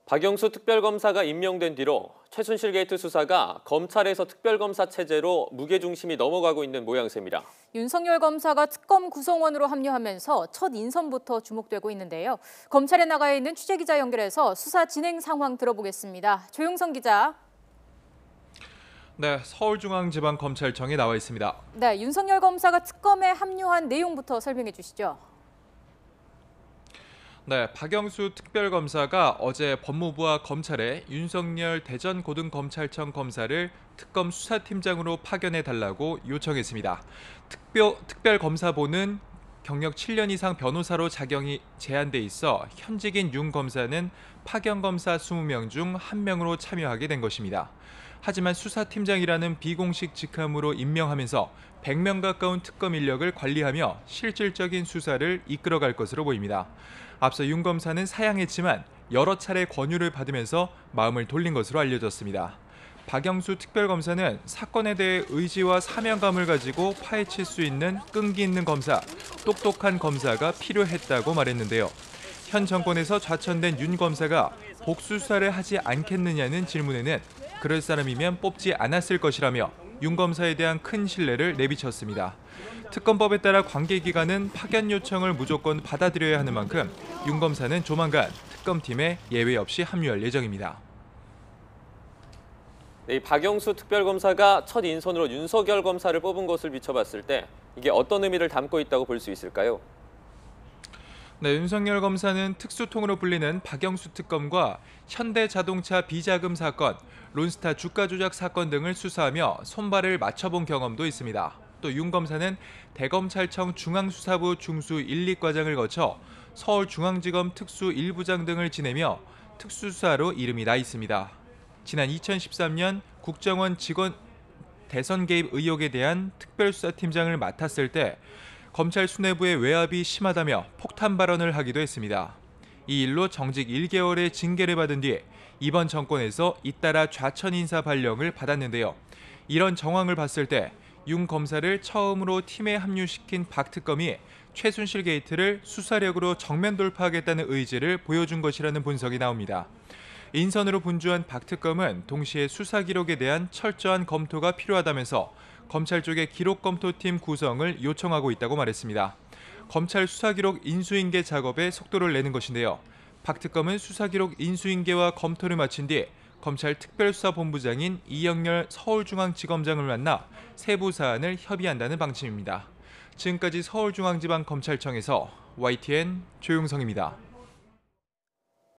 박영수 특별검사가 임명된 뒤로 최순실 게이트 수사가 검찰에서 특별검사 체제로 무게중심이 넘어가고 있는 모양새입니다. 윤석열 검사가 특검 구성원으로 합류하면서 첫 인선부터 주목되고 있는데요. 검찰에 나가 있는 취재기자 연결해서 수사 진행 상황 들어보겠습니다. 조용성 기자. 네, 서울중앙지방검찰청에 나와 있습니다. 네, 윤석열 검사가 특검에 합류한 내용부터 설명해 주시죠. 네, 박영수 특별검사가 어제 법무부와 검찰에 윤석열 대전고등검찰청 검사를 특검 수사팀장으로 파견해달라고 요청했습니다. 특별검사보는 경력 7년 이상 변호사로 자격이 제한돼 있어 현직인 윤 검사는 파견검사 20명 중 1명으로 참여하게 된 것입니다. 하지만 수사팀장이라는 비공식 직함으로 임명하면서 100명 가까운 특검 인력을 관리하며 실질적인 수사를 이끌어갈 것으로 보입니다. 앞서 윤 검사는 사양했지만 여러 차례 권유를 받으면서 마음을 돌린 것으로 알려졌습니다. 박영수 특별검사는 사건에 대해 의지와 사명감을 가지고 파헤칠 수 있는 끈기 있는 검사, 똑똑한 검사가 필요했다고 말했는데요. 현 정권에서 좌천된 윤 검사가 복수수사를 하지 않겠느냐는 질문에는 그럴 사람이면 뽑지 않았을 것이라며 윤 검사에 대한 큰 신뢰를 내비쳤습니다. 특검법에 따라 관계기관은 파견 요청을 무조건 받아들여야 하는 만큼 윤 검사는 조만간 특검팀에 예외 없이 합류할 예정입니다. 네, 박영수 특별검사가 첫 인선으로 윤석열 검사를 뽑은 것을 비춰봤을 때 이게 어떤 의미를 담고 있다고 볼 수 있을까요? 네, 윤석열 검사는 특수통으로 불리는 박영수 특검과 현대자동차 비자금 사건, 론스타 주가 조작 사건 등을 수사하며 손발을 맞춰본 경험도 있습니다. 또 윤 검사는 대검찰청 중앙수사부 중수 1, 2과장을 거쳐 서울중앙지검 특수 1부장 등을 지내며 특수수사로 이름이 나 있습니다. 지난 2013년 국정원 직원 대선 개입 의혹에 대한 특별수사팀장을 맡았을 때 검찰 수뇌부의 외압이 심하다며 폭탄 발언을 하기도 했습니다. 이 일로 정직 1개월의 징계를 받은 뒤 이번 정권에서 잇따라 좌천 인사 발령을 받았는데요. 이런 정황을 봤을 때 윤 검사를 처음으로 팀에 합류시킨 박 특검이 최순실 게이트를 수사력으로 정면 돌파하겠다는 의지를 보여준 것이라는 분석이 나옵니다. 인선으로 분주한 박 특검은 동시에 수사 기록에 대한 철저한 검토가 필요하다면서 검찰 쪽의 기록검토팀 구성을 요청하고 있다고 말했습니다. 검찰 수사기록 인수인계 작업에 속도를 내는 것인데요. 박 특검은 수사기록 인수인계와 검토를 마친 뒤 검찰 특별수사본부장인 이영렬 서울중앙지검장을 만나 세부 사안을 협의한다는 방침입니다. 지금까지 서울중앙지방검찰청에서 YTN 조용성입니다.